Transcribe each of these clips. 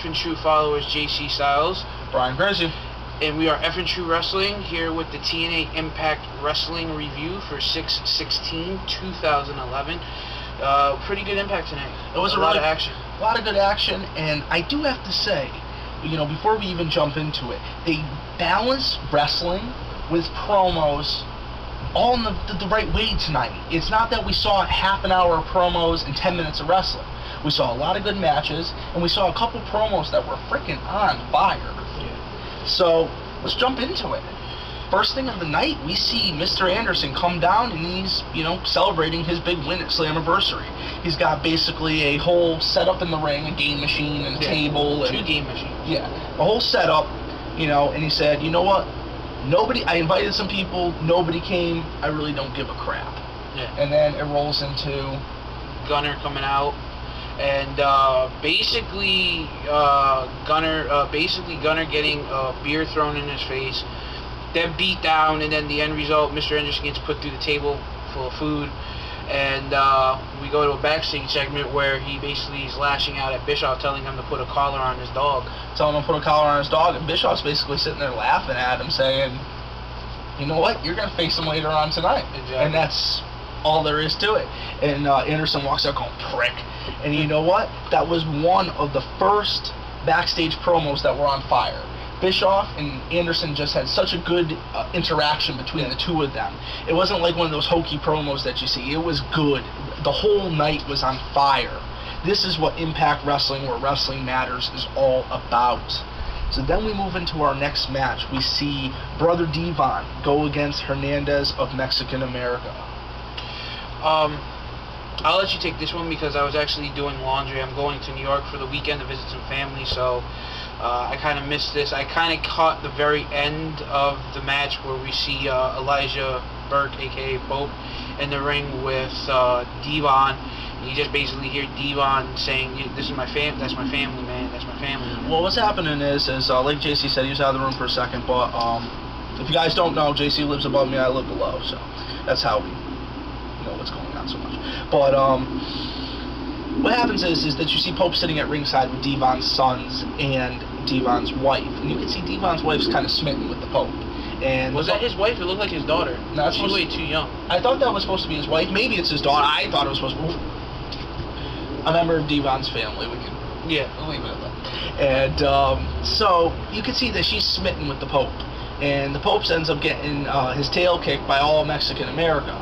F and True followers, JC Styles, Brian Gracie, and we are F and True Wrestling here with the TNA Impact Wrestling review for 6/16/2011. Pretty good Impact tonight. It was a lot of action. A lot of good action, and I do have to say, you know, before we even jump into it, they balance wrestling with promos all in the right way tonight. It's not that we saw half an hour of promos and 10 minutes of wrestling. We saw a lot of good matches, and we saw a couple promos that were freaking on fire. Yeah. So, let's jump into it. First thing of the night, we see Mr. Anderson come down, and he's, you know, celebrating his big win at Slammiversary. He's got basically a whole setup in the ring, a game machine and a table. And, 2 game machines. Yeah, a whole setup, you know, and he said, you know what? I invited some people, nobody came, I really don't give a crap. Yeah. And then it rolls into Gunner coming out, and basically Gunner getting beer thrown in his face, then beat down, and then the end result, Mr. Anderson gets put through the table full of food, and we go to a backstage segment where he basically is lashing out at Bischoff, telling him to put a collar on his dog. Telling him to put a collar on his dog, and Bischoff's basically sitting there laughing at him, saying, you know what, you're going to face him later on tonight. Exactly. And that's all there is to it. And Anderson walks out going, prick. And you know what? That was one of the first backstage promos that were on fire. Bischoff and Anderson just had such a good interaction between the two of them. It wasn't like one of those hokey promos that you see. It was good. The whole night was on fire. This is what Impact Wrestling, where wrestling matters, is all about. So then we move into our next match. We see Brother Devon go against Hernandez of Mexican America. I'll let you take this one because I was actually doing laundry. I'm going to New York for the weekend to visit some family, so I kind of missed this. I kind of caught the very end of the match where we see Elijah Burke, a.k.a. Pope, in the ring with Devon. And you just basically hear Devon saying, "This is my that's my family, man. That's my family." Well, what's happening is like JC said, he was out of the room for a second, but if you guys don't know, JC lives above me, I live below, so that's how we know what's going on so much. But what happens is that you see Pope sitting at ringside with Devon's sons and Devon's wife, and you can see Devon's wife's kind of smitten with the Pope. And was that his wife? It looked like his daughter. No, she's way too young. I thought that was supposed to be his wife. Maybe it's his daughter. I thought it was supposed to be a member of Devon's family. We can leave it at that. And so you can see that she's smitten with the Pope, and the Pope ends up getting his tail kicked by all Mexican America.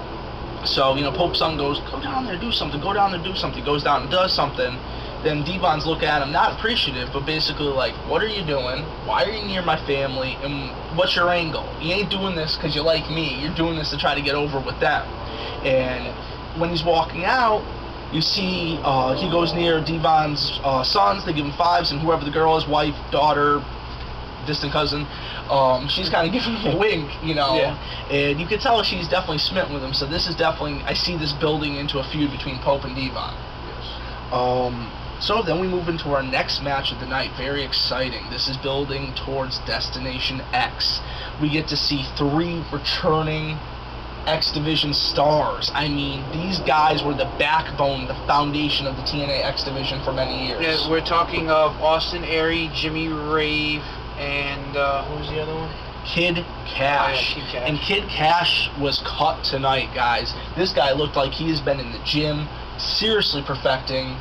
So, you know, Pope's son goes, go down there, do something, go down there, do something, goes down and does something. Then Devon's looking at him, not appreciative, but basically like, what are you doing? Why are you near my family? And what's your angle? You ain't doing this because you like me. You're doing this to try to get over with them. And when he's walking out, you see he goes near Devon's sons. They give him fives, and whoever the girl is, wife, daughter, distant cousin, she's kind of giving him a wink, you know, and you can tell she's definitely smitten with him. So this is definitely, I see this building into a feud between Pope and Devon. So then we move into our next match of the night. Very exciting. This is building towards Destination X. We get to see 3 returning X Division stars. I mean, these guys were the backbone, the foundation of the TNA X Division for many years. Yeah, we're talking of Austin Aries, Jimmy Rave, and who was the other one? Kid Kash. Oh, yeah, Kid Kash. And Kid Kash was cut tonight, guys. This guy looked like he has been in the gym, seriously perfecting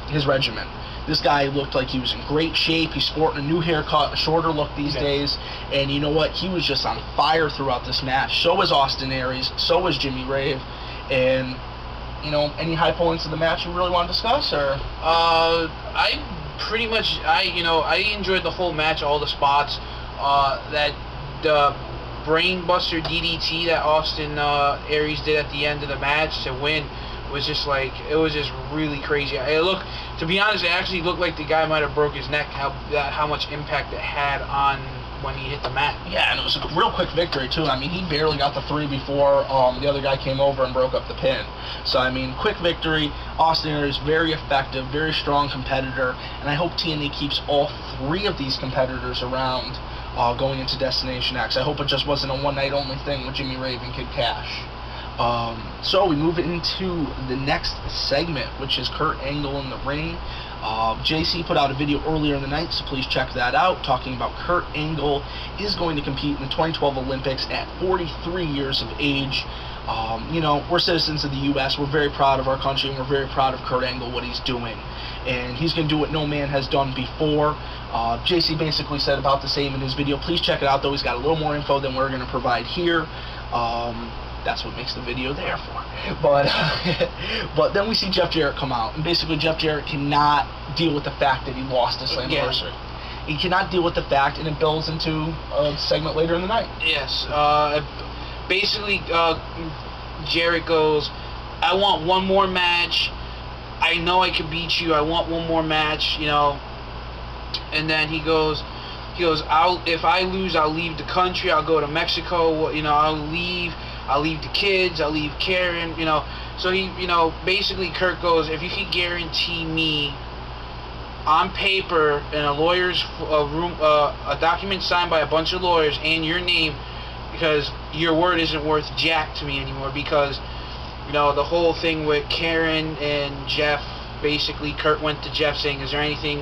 his regimen. This guy looked like he was in great shape. He's sporting a new haircut, a shorter look these days. And you know what? He was just on fire throughout this match. So was Austin Aries. So was Jimmy Rave. And, you know, any high points of the match you really want to discuss? Or I enjoyed the whole match, all the spots. That the brainbuster DDT that Austin Aries did at the end of the match to win was just like, it was just really crazy. To be honest, it actually looked like the guy might have broke his neck, how much impact it had on when he hit the mat. Yeah, and it was a real quick victory too. I mean, he barely got the 3 before the other guy came over and broke up the pin. So I mean, quick victory. Austin Aries, very effective, very strong competitor, and I hope TNA keeps all 3 of these competitors around going into Destination X. I hope it just wasn't a one-night only thing with Jimmy Rave and Kid Kash. So we move into the next segment, which is Kurt Angle in the ring. JC put out a video earlier in the night, so please check that out, talking about Kurt Angle is going to compete in the 2012 Olympics at 43 years of age. You know, we're citizens of the U.S. We're very proud of our country, and we're very proud of Kurt Angle, what he's doing. And he's going to do what no man has done before. JC basically said about the same in his video. Please check it out, though. He's got a little more info than we're going to provide here. That's what makes the video there for. But then we see Jeff Jarrett come out, and basically Jeff Jarrett cannot deal with the fact that he lost his anniversary. He cannot deal with the fact, and it builds into a segment later in the night. Yes. Basically, Jarrett goes, I want one more match. I know I can beat you. I want one more match, you know. And then he goes, if I lose, I'll leave the country. I'll go to Mexico. You know, I'll leave the kids. I'll leave Karen. You know, so he, you know, basically Kurt goes, if you can guarantee me on paper in a lawyer's room, a document signed by a bunch of lawyers and your name, because your word isn't worth jack to me anymore, because, you know, the whole thing with Karen and Jeff, basically Kurt went to Jeff saying, is there anything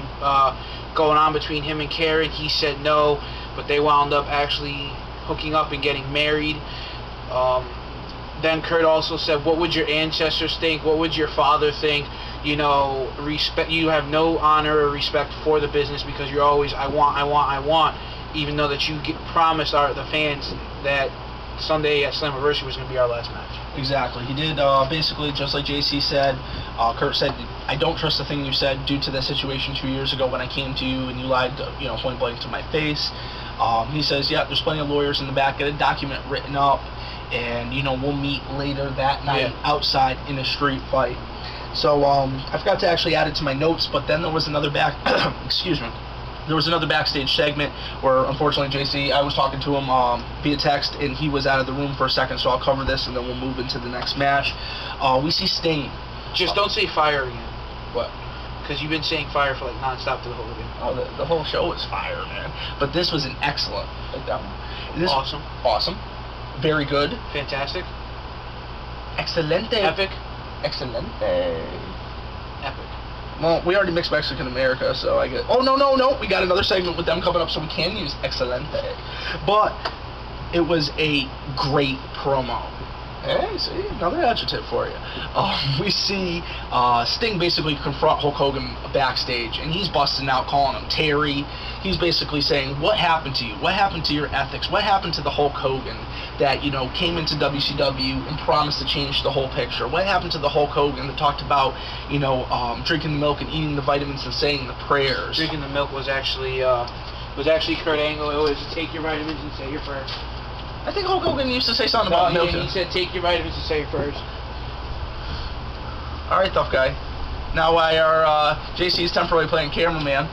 going on between him and Karen? He said no, but they wound up actually hooking up and getting married. Then Kurt also said, what would your ancestors think? What would your father think? You know, you have no honor or respect for the business, because you're always, I want, even though that you promised the fans that Sunday at Slammiversary was going to be our last match. Exactly. He did, basically, just like JC said, Kurt said, I don't trust the thing you said due to the situation 2 years ago when I came to you and you lied, you know, point blank to my face. He says, yeah, there's plenty of lawyers in the back, get a document written up, and, you know, we'll meet later that night outside in a street fight. So, I forgot to actually add it to my notes, but then there was another excuse me. There was another backstage segment where, unfortunately, JC, I was talking to him via text, and he was out of the room for a second, so I'll cover this, and then we'll move into the next match. We see Sting. Just don't say fire again. What? Because you've been saying fire for, like, non-stop to the whole video. Oh, the whole show is fire, man. But this was an excellent. Awesome. Awesome. Very good. Fantastic. Excelente. Epic. Excelente. Epic. Well, we already mixed Mexican America, so I get... Oh, no. We got another segment with them coming up, so we can use Excelente. But it was a great promo. Hey, see? Another adjective for you. We see Sting basically confront Hulk Hogan backstage, and he's busting out, calling him Terry. He's basically saying, what happened to you? What happened to your ethics? What happened to the Hulk Hogan that, you know, came into WCW and promised to change the whole picture? What happened to the Hulk Hogan that talked about, you know, drinking the milk and eating the vitamins and saying the prayers? Drinking the milk was actually Kurt Angle. It was take your vitamins and say your prayers. I think Hulk Hogan used to say something about milk. He said take your vitamins and say your prayers. Alright, tough guy. Now while our JC is temporarily playing cameraman,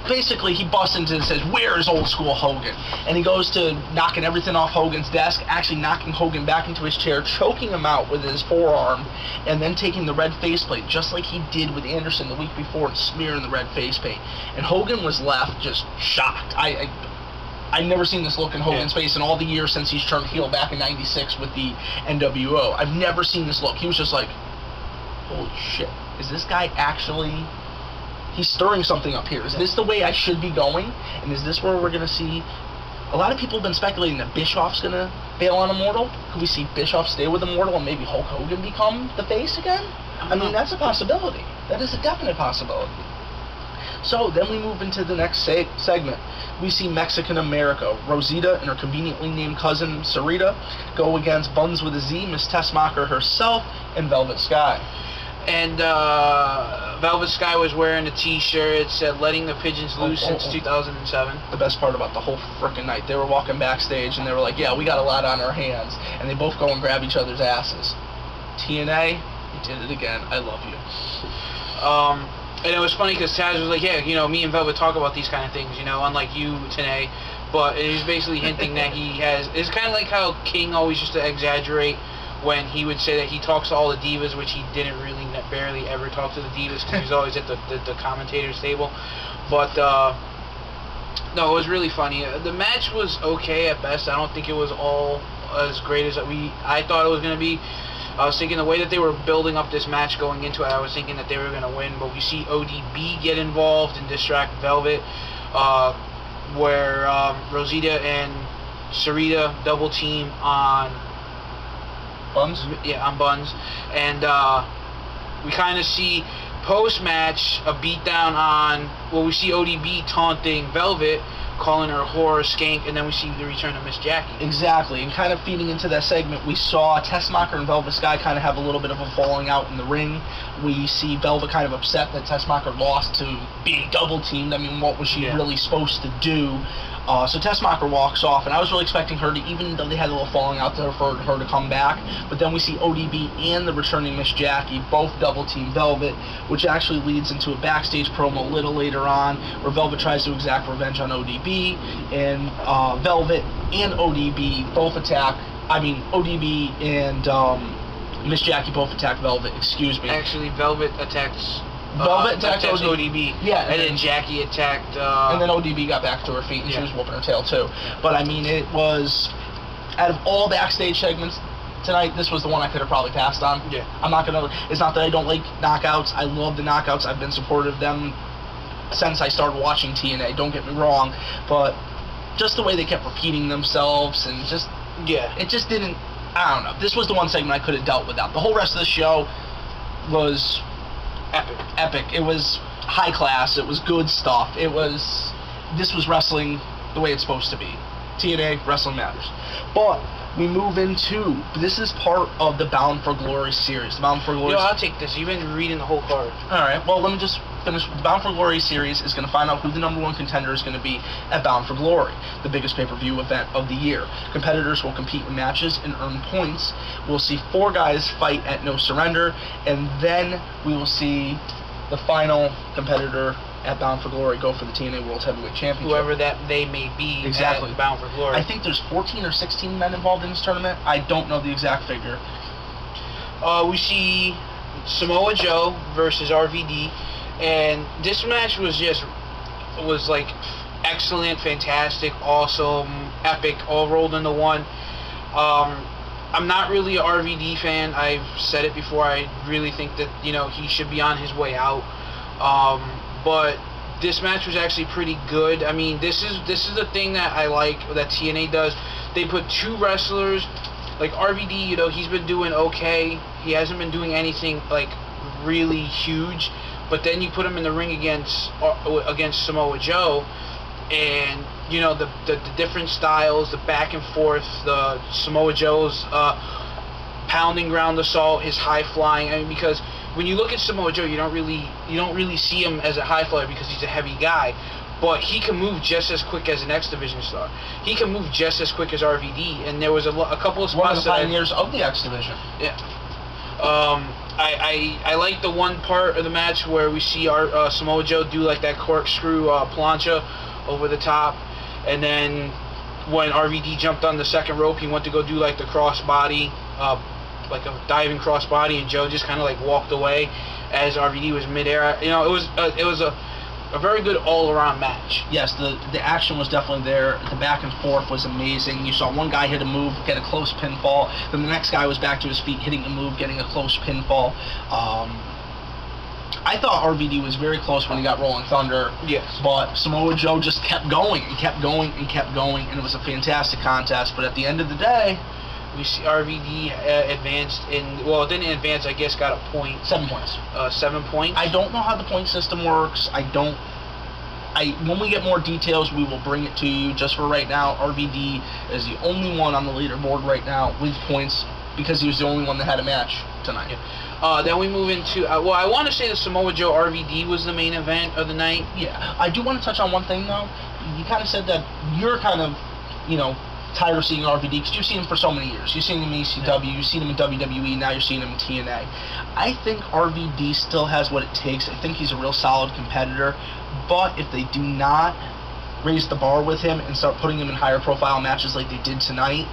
basically he busts into and says, where is old school Hogan? And he goes to knocking everything off Hogan's desk, actually knocking Hogan back into his chair, choking him out with his forearm, and then taking the red faceplate, just like he did with Anderson the week before, and smearing the red facepaint. And Hogan was left just shocked. I've never seen this look in Hogan's face in all the years since he's turned heel back in '96 with the NWO. I've never seen this look. He was just like, holy shit, is this guy actually... He's stirring something up here. Is this the way I should be going? And is this where we're going to see... A lot of people have been speculating that Bischoff's going to bail on Immortal. Could we see Bischoff stay with Immortal and maybe Hulk Hogan become the face again? I mean, that's a possibility. That is a definite possibility. So, then we move into the next segment. We see Mexican America. Rosita and her conveniently named cousin, Sarita, go against Buns with a Z, Miss Tessmacher herself, and Velvet Sky. And Velvet Sky was wearing a t-shirt. It said, letting the pigeons loose since 2007. The best part about the whole frickin' night, they were walking backstage, and they were like, yeah, we got a lot on our hands. And they both go and grab each other's asses. TNA, you did it again. I love you. And it was funny because Taz was like, yeah, you know, me and Velvet talk about these kind of things, you know, unlike you today. But he was basically hinting that he has... It's kind of like how King always used to exaggerate when he would say that he talks to all the divas, which he didn't really, barely ever talk to the divas because he was always at the commentator's table. But, no, it was really funny. The match was okay at best. I don't think it was all as great as I thought it was going to be. I was thinking the way that they were building up this match going into it, I was thinking that they were going to win, but we see ODB get involved and distract Velvet, where Rosita and Sarita double team on Buns? Yeah, on Buns. And we kind of see post-match a beatdown on, well, we see ODB taunting Velvet, calling her a whore, skank, and then we see the return of Miss Jackie. Exactly, and kind of feeding into that segment, we saw Tessmacher and Velvet Sky kind of have a little bit of a falling out in the ring. We see Velvet kind of upset that Tessmacher lost to being double teamed. I mean, what was she really supposed to do? So Tessmacher walks off, and I was really expecting her to, even though they had a little falling out there, for her to come back. But then we see ODB and the returning Miss Jackie both double team Velvet, which actually leads into a backstage promo a little later on, where Velvet tries to exact revenge on ODB, and Velvet and ODB both attack. I mean, ODB and Miss Jackie both attack Velvet. Excuse me. Actually, Velvet attacks. Velvet attacked ODB. Yeah, and then Jackie attacked. And then ODB got back to her feet, and she was whooping her tail too. But I mean, it was, out of all backstage segments tonight, this was the one I could have probably passed on. Yeah. I'm not gonna. It's not that I don't like knockouts. I love the knockouts. I've been supportive of them since I started watching TNA. Don't get me wrong, but just the way they kept repeating themselves and just it just didn't. I don't know. This was the one segment I could have dealt without. The whole rest of the show was epic. It was high class. It was good stuff. This was wrestling the way it's supposed to be. TNA, wrestling matters. But we move into, this is part of the Bound for Glory series. The Bound for Glory. I'll take this. You've been reading the whole card. All right. Well, let me just finish. The Bound for Glory series is going to find out who the #1 contender is going to be at Bound for Glory, the biggest pay-per-view event of the year. Competitors will compete in matches and earn points. We'll see 4 guys fight at No Surrender, and then we will see the final competitor at Bound for Glory go for the TNA World Heavyweight Championship. Whoever that they may be at Bound for Glory. I think there's 14 or 16 men involved in this tournament. I don't know the exact figure. We see Samoa Joe versus RVD, and this match was like excellent, fantastic, awesome, epic, all rolled into one. I'm not really a RVD fan. I've said it before. I really think that he should be on his way out. But this match was actually pretty good. I mean, this is the thing that I like that TNA does. They put 2 wrestlers, like RVD. He's been doing okay. He hasn't been doing anything like really huge. But then you put him in the ring against Samoa Joe, and the different styles, the back and forth, the Samoa Joe's pounding ground assault, his high flying. I mean, because when you look at Samoa Joe, you don't really see him as a high flyer because he's a heavy guy, but he can move just as quick as an X Division star. He can move just as quick as RVD, and there was a couple of spots. One of the pioneers of the X Division. Yeah. I like the one part of the match where we see our Samoa Joe do like that corkscrew plancha over the top, and then when RVD jumped on the second rope, he went to go do like the crossbody, like a diving crossbody, and Joe just kind of like walked away as RVD was midair. It was a very good all-around match. Yes, the action was definitely there. The back and forth was amazing. You saw one guy hit a move, get a close pinfall. Then the next guy was back to his feet, hitting a move, getting a close pinfall. I thought RVD was very close when he got Rolling Thunder. Yes. But Samoa Joe just kept going and kept going and kept going, and it was a fantastic contest. But at the end of the day, we see RVD advanced in, well, it didn't advance, I guess, got a point. 7 points. 7 points? I don't know how the point system works. When we get more details, we will bring it to you. Just for right now, RVD is the only one on the leaderboard right now with points because he was the only one that had a match tonight. Yeah. Then we move into, well, I want to say the Samoa Joe RVD was the main event of the night. Yeah. I do want to touch on one thing, though. You kind of said that you're kind of, tired of seeing RVD because you've seen him for so many years. You've seen him in ECW, you've seen him in WWE, now you're seeing him in TNA. I think RVD still has what it takes. I think he's a real solid competitor, but if they do not raise the bar with him and start putting him in higher profile matches like they did tonight,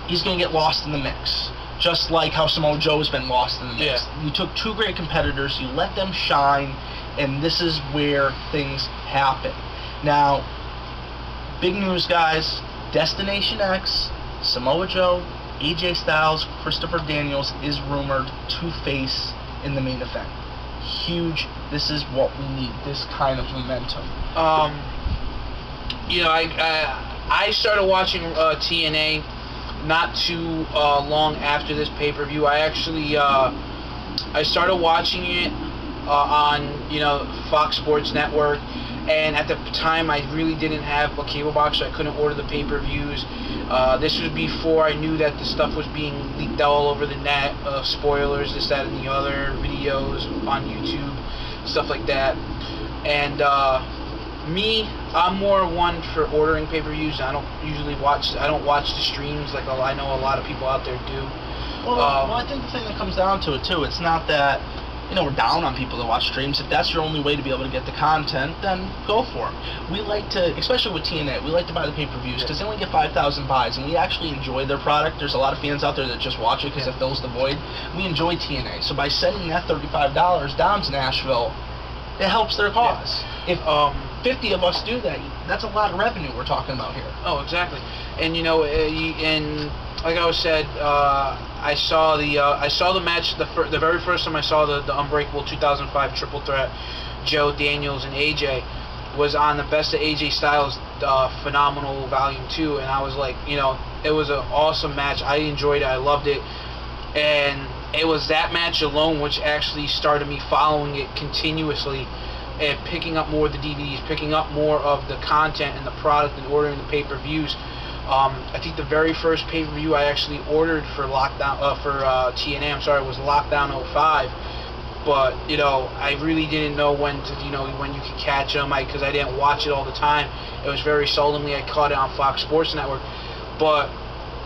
he's going to get lost in the mix. Just like how Samoa Joe has been lost in the mix. Yeah. You took 2 great competitors, you let them shine, and this is where things happen. Now, big news, guys. Destination X Samoa Joe, AJ Styles, Christopher Daniels is rumored to face in the main event. Huge. This is what we need. This kind of momentum. You know, I started watching TNA not too long after this pay-per-view. I actually I started watching it on, you know, Fox Sports Network, and at the time I really didn't have a cable box, so I couldn't order the pay-per-views. This was before I knew that the stuff was being leaked all over the net, spoilers, this, that, and the other, videos on YouTube, stuff like that. And me, I'm more one for ordering pay-per-views. I don't watch the streams like I know a lot of people out there do. Well, I think the thing that comes down to it too, it's not that, you know, we're down on people that watch streams. If that's your only way to be able to get the content, then go for it. We like to, especially with TNA, we like to buy the pay-per-views because they only get 5,000 buys, and we actually enjoy their product. There's a lot of fans out there that just watch it because it fills the void. We enjoy TNA, so by sending that $35 down to Nashville, it helps their cause. If 50 of us do that, that's a lot of revenue we're talking about here. Oh, exactly. And you know, and like I said, I saw the match the very first time I saw the Unbreakable 2005 Triple Threat, Joe, Daniels, and AJ, was on the Best of AJ Styles Phenomenal Volume 2, and I was like, you know, it was an awesome match. I enjoyed it. I loved it, and it was that match alone which actually started me following it continuously and picking up more of the DVDs, picking up more of the content and the product, and ordering the pay-per-views. I think the very first pay-per-view I actually ordered for TNA, I'm sorry, was Lockdown 05. But, you know, I really didn't know when you could catch them, because I didn't watch it all the time. It was very seldomly I caught it on Fox Sports Network. But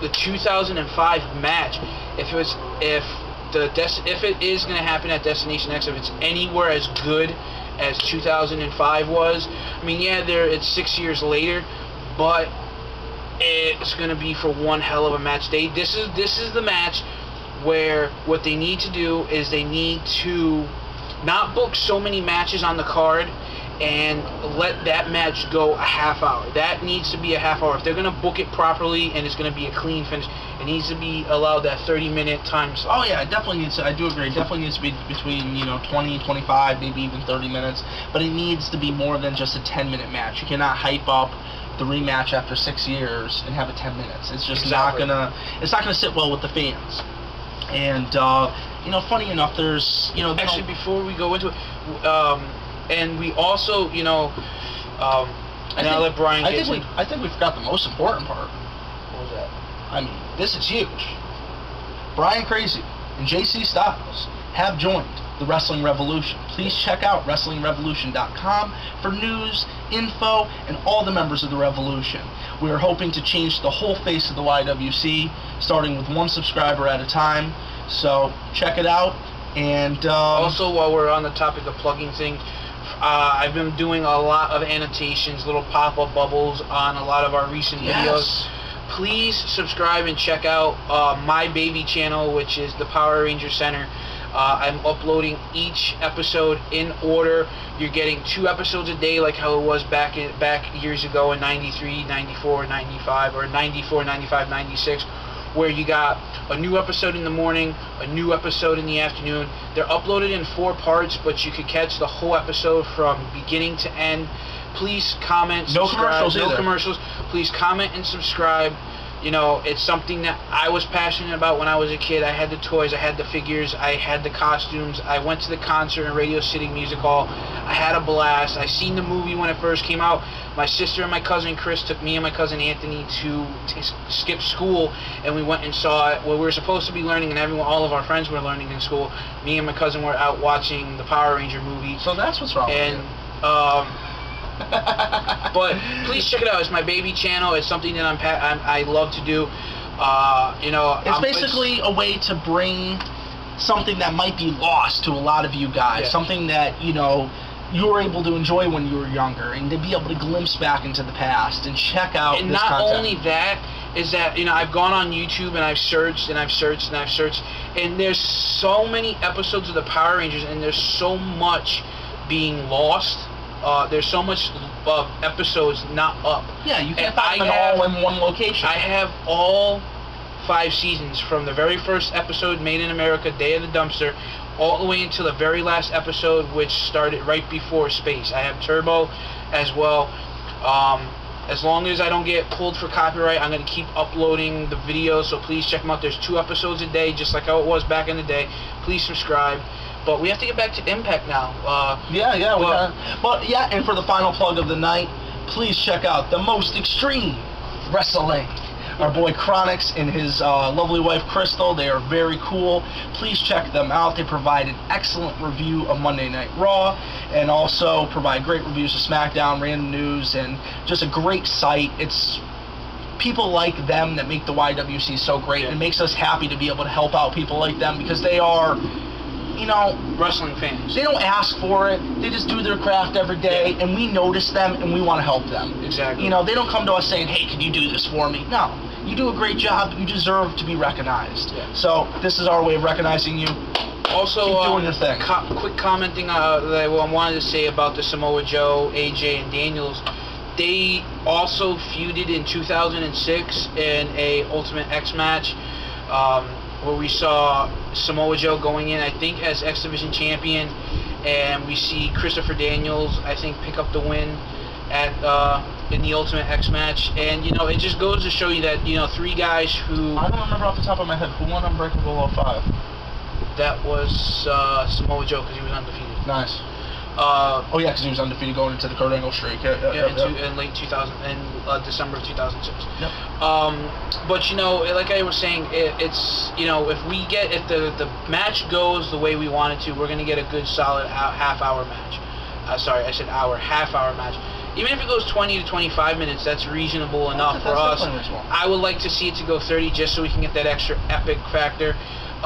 the 2005 match, if it is going to happen at Destination X, if it's anywhere as good as 2005 was, I mean, yeah, it's 6 years later, but it's going to be for one hell of a match. This is the match where what they need to do is they need to not book so many matches on the card and let that match go a half hour. That needs to be a half hour. If they're going to book it properly and it's going to be a clean finish, it needs to be allowed that 30-minute time slot. Oh yeah, it definitely needs to, I do agree, it definitely needs to be between, you know, 20, 25, maybe even 30 minutes, but it needs to be more than just a 10-minute match. You cannot hype up the rematch after 6 years and have it 10 minutes. It's just not gonna sit well with the fans. And you know, funny enough, there's, you know, actually, before we go into it, and we also, you know, and I'll let Brian get into. I think we forgot the most important part. What was that? I mean, this is huge. Brian Crazy and JC Styles have joined the Wrestling Revolution. Please check out WrestlingRevolution.com for news, info, and all the members of the Revolution. We are hoping to change the whole face of the YWC, starting with one subscriber at a time. So check it out. And also, while we're on the topic of plugging things, I've been doing a lot of annotations, little pop-up bubbles on a lot of our recent videos. Please subscribe and check out my baby channel, which is the Power Ranger Center. I'm uploading each episode in order. You're getting 2 episodes a day, like how it was back years ago in 93, 94, 95, or 94, 95, 96, where you got a new episode in the morning, a new episode in the afternoon. They're uploaded in 4 parts, but you could catch the whole episode from beginning to end. Please comment, subscribe. No commercials. Please comment and subscribe. You know, it's something that I was passionate about when I was a kid. I had the toys, I had the figures, I had the costumes. I went to the concert in Radio City Music Hall. I had a blast. I seen the movie when it first came out. My sister and my cousin Chris took me and my cousin Anthony to skip school, and we went and saw it. Well, we were supposed to be learning, and all of our friends were learning in school. Me and my cousin were out watching the Power Ranger movie. So that's what's wrong with you. But please check it out. It's my baby channel. It's something that I love to do. You know, it's basically a way to bring something that might be lost to a lot of you guys. Yeah. Something that, you know, you were able to enjoy when you were younger, and to be able to glimpse back into the past and check out and this not content. Only that is that, you know, I've gone on YouTube and I've searched and I've searched and I've searched, and there's so many episodes of the Power Rangers, and there's so much being lost. There's so much episodes not up. Yeah, you can't find them all in one location. I have all 5 seasons from the very first episode, Made in America, Day of the Dumpster, all the way until the very last episode, which started right before Space. I have Turbo as well. As long as I don't get pulled for copyright, I'm going to keep uploading the videos, so please check them out. There's 2 episodes a day, just like how it was back in the day. Please subscribe. But we have to get back to Impact now. And for the final plug of the night, please check out the Most Extreme Wrestling. Our boy Chronix and his lovely wife Crystal, they are very cool. Please check them out. They provide an excellent review of Monday Night Raw, and also provide great reviews of SmackDown, random news, and just a great site. It's people like them that make the YWC so great, and it makes us happy to be able to help out people like them, because they are, wrestling fans. They don't ask for it. They just do their craft every day, and we notice them, and we want to help them. Exactly. They don't come to us saying, hey, can you do this for me? No. You do a great job. You deserve to be recognized. Yeah. So this is our way of recognizing you. Also, keep doing your thing. Quick commenting that I wanted to say about the Samoa Joe, AJ, and Daniels. They also feuded in 2006 in a Ultimate X match, where we saw Samoa Joe going in, I think, as X Division champion, and we see Christopher Daniels, I think, pick up the win at in the Ultimate X match. And it just goes to show you that 3 guys who, I don't remember off the top of my head who won Unbreakable 05. That was Samoa Joe, because he was undefeated. Nice. Because he was undefeated going into the Kurt Angle streak. In late 2000, in December of 2006. Yep. But like I was saying, it's if the match goes the way we want it to, we're gonna get a good solid half-hour match. Sorry, I said hour, half-hour match. Even if it goes 20 to 25 minutes, that's reasonable enough for us. I would like to see it to go 30, just so we can get that extra epic factor. You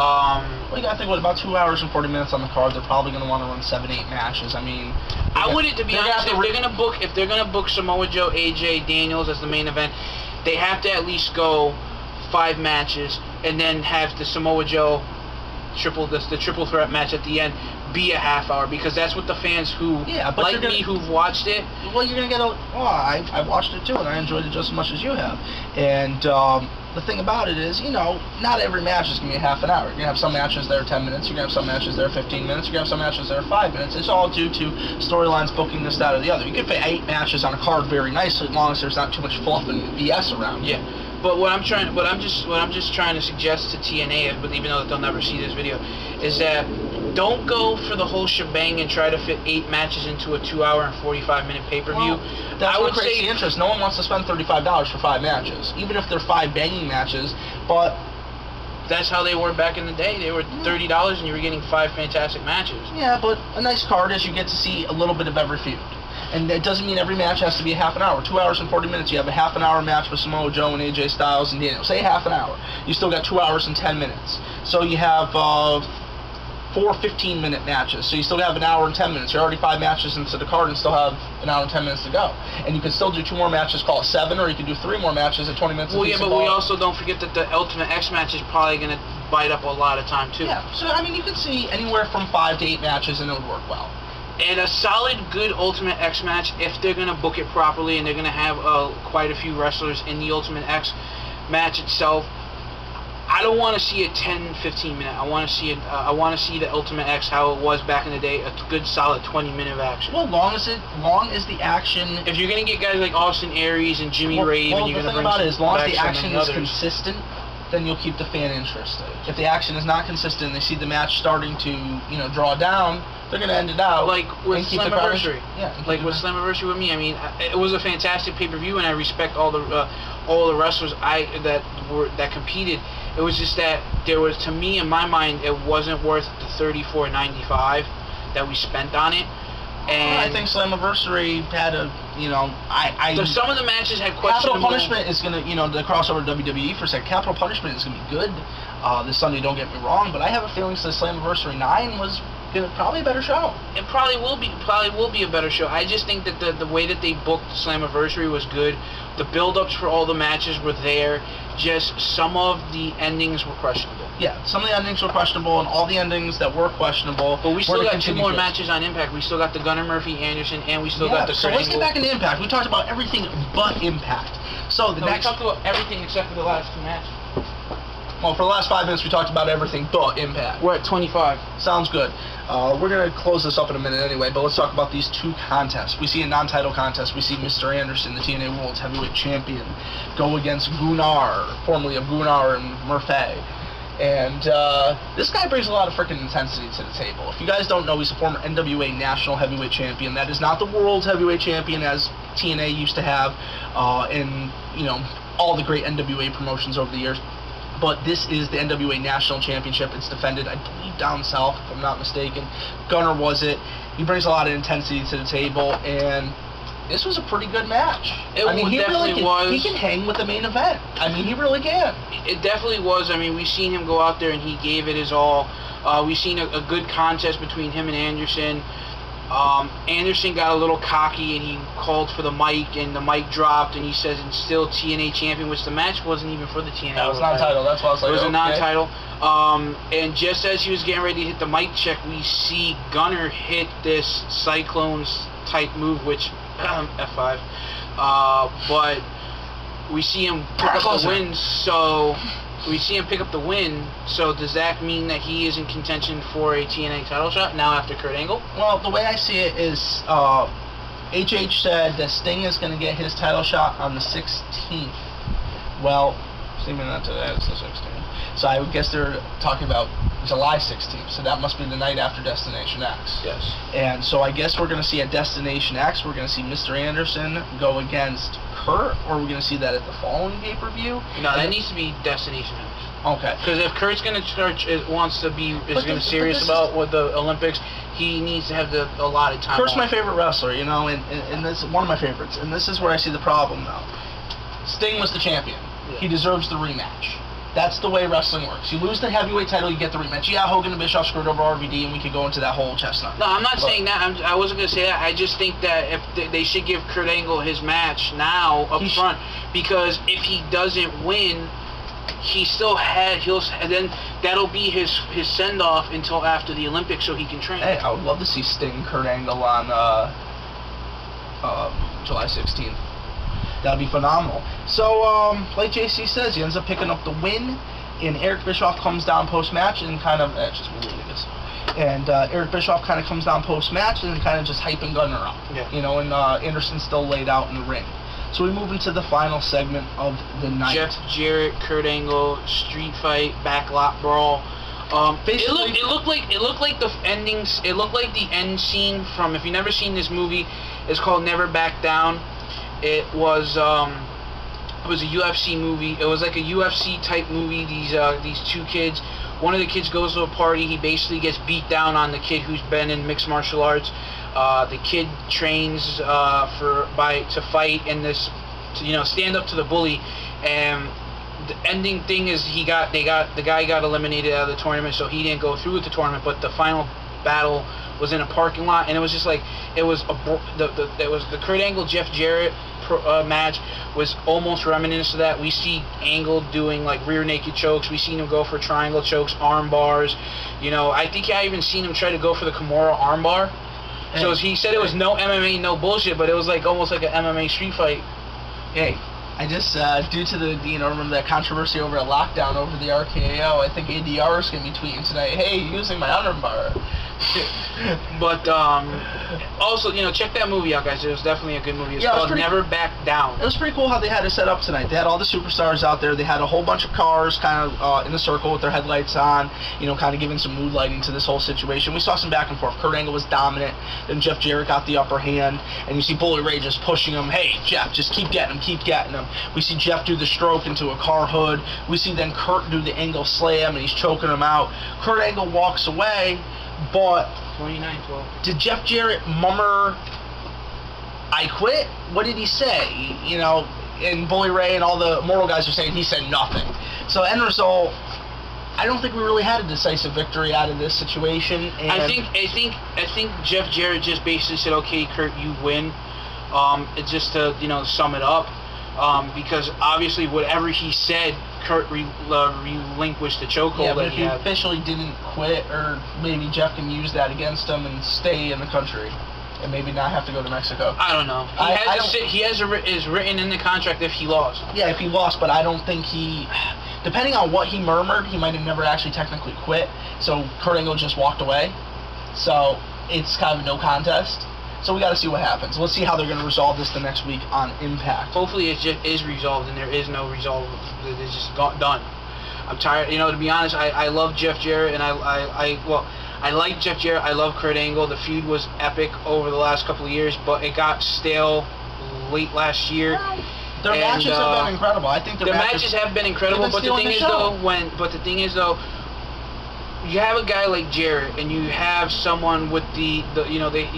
gotta think, about 2 hours and 40 minutes on the card. They're probably gonna want to run 7-8 matches. I mean, I want it to be honest. If they're gonna book Samoa Joe, AJ, Daniels as the main event, they have to at least go 5 matches, and then have the Samoa Joe the triple threat match at the end be a half hour, because that's what the fans who like me who've watched it. Well, you're gonna get I watched it too, and I enjoyed it just as much as you have. And the thing about it is, not every match is gonna be a half an hour. You're gonna have some matches that are 10 minutes. You're gonna have some matches that are 15 minutes. You're gonna have some matches that are 5 minutes. It's all due to storylines, booking this, that, or the other. You can fit 8 matches on a card very nicely, as long as there's not too much fluff and BS around. Yeah. But what I'm just trying to suggest to TNA, even though they'll never see this video, is that don't go for the whole shebang and try to fit 8 matches into a 2 hour and 45-minute pay-per-view. That's what creates the interest. No one wants to spend $35 for 5 matches, even if they're 5 banging matches. But that's how they were back in the day. They were $30, and you were getting 5 fantastic matches. Yeah, but a nice card is you get to see a little bit of every feud. And that doesn't mean every match has to be a half an hour. 2 hours and 40 minutes. You have a half an hour match with Samoa Joe and AJ Styles and Daniel. Say half an hour. You still got 2 hours and 10 minutes. So you have 4 15-minute matches. So you still have an hour and 10 minutes. You're already 5 matches into the card and still have an hour and 10 minutes to go. And you can still do 2 more matches, call it 7, or you can do 3 more matches at 20 minutes. Well, yeah, but we also don't forget that the Ultimate X match is probably going to bite up a lot of time, too. Yeah, so, you could see anywhere from 5 to 8 matches, and it would work well. And a solid, good Ultimate X match, if they're going to book it properly and they're going to have quite a few wrestlers in the Ultimate X match itself, I don't want to see a 10-15 minute. I want to see the Ultimate X how it was back in the day, a good solid 20-minute of action. Well, long as the action. If you're going to get guys like Austin Aries and Jimmy Rave, and you're going to bring as long as the action is consistent, then you'll keep the fan interested. If the action is not consistent, they see the match starting to draw down, they're going to end it out. Like with Slammiversary. Yeah. Like with Slammiversary with me. I mean, it was a fantastic pay-per-view, and I respect all the wrestlers that competed. It was just that there was, to me, in my mind, it wasn't worth the $34.95 that we spent on it. And I think Slammiversary had so some of the matches had questionable. Capital Punishment is gonna, the crossover to WWE for a second. Capital Punishment is gonna be good this Sunday. Don't get me wrong, but I have a feeling that Slammiversary 9 was probably a better show. It probably will be a better show. I just think that the way that they booked Slammiversary was good. The build-ups for all the matches were there. Just some of the endings were questionable. Yeah, some of the endings were questionable, and all the endings that were questionable. But we still got 2 more matches on Impact. We still got the Gunnar Murphy Anderson, and we still got the. So let's get back into Impact. We talked about everything but Impact. So the next. We talked about everything except for the last 2 matches. Well, for the last 5 minutes, we talked about everything but Impact. We're at 25. Sounds good. We're going to close this up in a minute anyway, but let's talk about these 2 contests. We see a non-title contest. We see Mr. Anderson, the TNA World Heavyweight Champion, go against Gunnar, formerly of Gunnar and Murphy. And this guy brings a lot of freaking intensity to the table. If you guys don't know, he's a former NWA National Heavyweight Champion. That is not the World Heavyweight Champion as TNA used to have in, you know, all the great NWA promotions over the years. But this is the NWA National Championship. It's defended, I believe, down south, if I'm not mistaken. Gunnar was it. He brings a lot of intensity to the table, and this was a pretty good match. He definitely was. He can hang with the main event. I mean, he really can. It definitely was. I mean, we've seen him go out there, and he gave it his all. We've seen a good contest between him and Anderson. Anderson got a little cocky, and he called for the mic, and the mic dropped, and he says it's still TNA champion, which the match wasn't even for the TNA. That was non-title. That's why I was like, it was a non-title. And just as he was getting ready to hit the mic check, we see Gunnar hit this Cyclones type move, which F5. But we see him pick up the win. So we see him pick up the win. So does that mean that he is in contention for a TNA title shot now after Kurt Angle? Well, the way I see it is, HH said that Sting is going to get his title shot on the 16th. Well, seeming not today, it's the 16th. So I would guess they're talking about July 16th. So that must be the night after Destination X. Yes. And so I guess we're going to see at Destination X, we're going to see Mr. Anderson go against Kurt, or we're going to see that at the following pay-per-view? No, that needs to be Destination X. Okay. Because if Kurt's going to start, wants to be, is going to serious about with the Olympics, he needs to have the allotted time. Kurt's my favorite wrestler, you know, and this is one of my favorites. And this is where I see the problem, though. Sting was the champion. Yeah. He deserves the rematch. That's the way wrestling works. You lose the heavyweight title, you get the rematch. Yeah, Hogan and Bischoff screwed over RVD, and we could go into that whole chestnut. No, I'm not saying that. I wasn't going to say that. I just think that if they should give Kurt Angle his match now up front, because if he doesn't win, he still and then that'll be his send-off until after the Olympics so he can train. Hey, I would love to see Sting Kurt Angle on July 16th. That'd be phenomenal. So, like JC says, he ends up picking up the win, and Eric Bischoff comes down post-match and kind of, Eric Bischoff kind of comes down post-match and kind of just hyping Gunnar up. Yeah. You know, and Anderson's still laid out in the ring. So we move into the final segment of the night. Jeff Jarrett, Kurt Angle, street fight, backlot brawl. It looked like the endings. It looked like the end scene from. If you've never seen this movie, it's called Never Back Down. It was a UFC movie. It was like a UFC type movie. These 2 kids. One of the kids goes to a party. He basically gets beat down on the kid who's been in mixed martial arts. The kid trains to fight and stand up to the bully. And the ending thing is the guy got eliminated out of the tournament, so he didn't go through with the tournament. But the final battle was in a parking lot, and it was just like the Kurt Angle Jeff Jarrett match was almost reminiscent of that. We see Angle doing like rear naked chokes. We seen him go for triangle chokes, arm bars. You know, I think I even seen him try to go for the Kimura arm bar. Hey, so he said it was no MMA, no bullshit, but it was like almost like an MMA street fight. Hey, I just, due to the, remember that controversy over a lockdown over the RKO, I think ADR is going to be tweeting tonight, hey, using my arm bar. But also, check that movie out, guys. It was definitely a good movie. It's called Never Back Down. It was pretty cool how they had it set up tonight. They had all the superstars out there. They had a whole bunch of cars kind of in a circle with their headlights on, kind of giving some mood lighting to this whole situation. We saw some back and forth. Kurt Angle was dominant. Then Jeff Jarrett got the upper hand, and you see Bully Ray just pushing him. Hey, Jeff, just keep getting him, keep getting him. We see Jeff do the stroke into a car hood. We see then Kurt do the Angle slam, and he's choking him out. Kurt Angle walks away. But 29-12. Did Jeff Jarrett mummer, I quit? What did he say? And Bully Ray and all the Mortal guys are saying he said nothing. So end result, I don't think we really had a decisive victory out of this situation. And I think Jeff Jarrett just basically said, okay, Kurt, you win. Just to sum it up. because obviously whatever he said, Kurt relinquished the chokehold. Yeah, but that if he he had. officially didn't quit, or maybe Jeff can use that against him and stay in the country, and maybe not have to go to Mexico. I don't know. He is written in the contract if he lost. Yeah, if he lost, but I don't think he. Depending on what he murmured, he might have never actually technically quit. So Kurt Angle just walked away. So it's kind of a no contest. So we got to see what happens. Let's see how they're going to resolve this the next week on Impact. Hopefully it just is resolved and there is no resolve. It's just done. I'm tired. You know, to be honest, I love Jeff Jarrett, and I like Jeff Jarrett. I love Kurt Angle. The feud was epic over the last couple of years, but it got stale late last year. Their matches have been incredible. I think their matches have been incredible. But the thing is though, you have a guy like Jarrett, and you have someone with you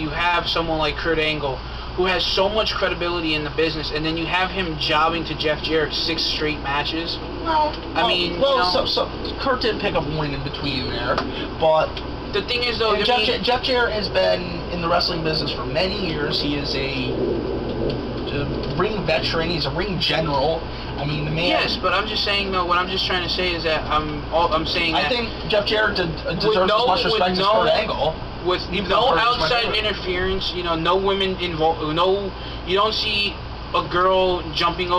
have someone like Kurt Angle, who has so much credibility in the business, and then you have him jobbing to Jeff Jarrett 6 straight matches. So Kurt did pick up a win in between there, but the thing is though, Jeff Jarrett has been in the wrestling business for many years. He is a ring veteran. He's a ring general. I mean, the man. Yes, but I'm just saying though. What I'm just trying to say is that I'm saying that I think Jeff Jarrett deserves as much respect as Kurt Angle. With no outside interference, no women involved. You don't see a girl jumping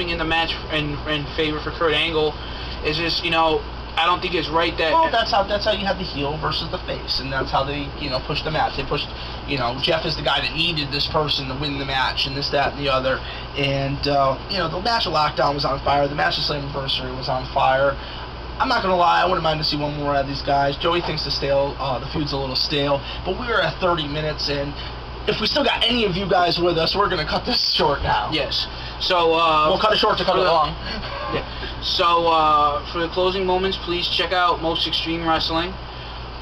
in the match in favor for Kurt Angle. It's just I don't think it's right that. Well, that's how you have the heel versus the face, and that's how they push the match. They pushed Jeff is the guy that needed this person to win the match, and this, that, and the other. And the match of Lockdown was on fire. The match of Slammiversary was on fire. I'm not gonna lie, I wouldn't mind to see one more out of these guys. Joey thinks the feud's a little stale, but we were at 30 minutes, and if we still got any of you guys with us, we're gonna cut this short now. Yes. So we'll cut it short to cut it long. Yeah. So for the closing moments, please check out Most Extreme Wrestling.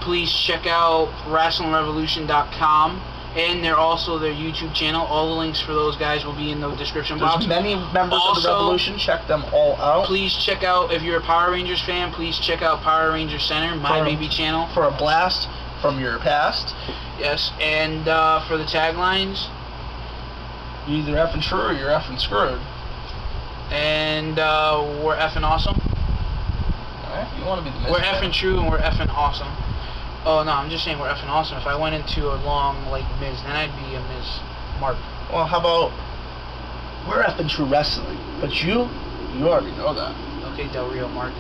Please check out WrestlingRevolution.com. And they're also their YouTube channel. All the links for those guys will be in the description box. There's many members of the Revolution. Check them all out. Please check out, if you're a Power Rangers fan, please check out Power Ranger Center, my baby channel. For a blast from your past. Yes, and for the taglines, you're either effing true or you're effing screwed. And we're effing awesome. Alright, you want to be the We're effing true and we're effing awesome. Oh no, I'm just saying we're effing awesome. If I went into a long like Miz, then I'd be a Miz Mark. Well, how about we're effing true wrestling, but you already know that. Okay, Del Rio Mark.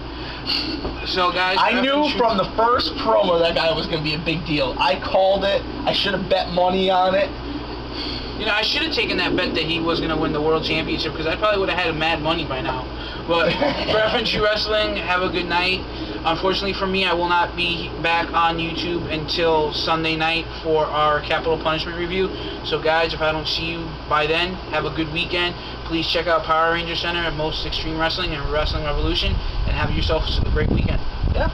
So guys, I knew from the first promo that guy was gonna be a big deal. I called it. I should have bet money on it. I should have taken that bet that he was gonna win the world championship, because I probably would have had mad money by now. But for effing true wrestling, have a good night. Unfortunately for me, I will not be back on YouTube until Sunday night for our Capital Punishment review. So guys, if I don't see you by then, have a good weekend. Please check out Power Ranger Center at Most Extreme Wrestling and Wrestling Revolution, and have yourself a great weekend. Yeah.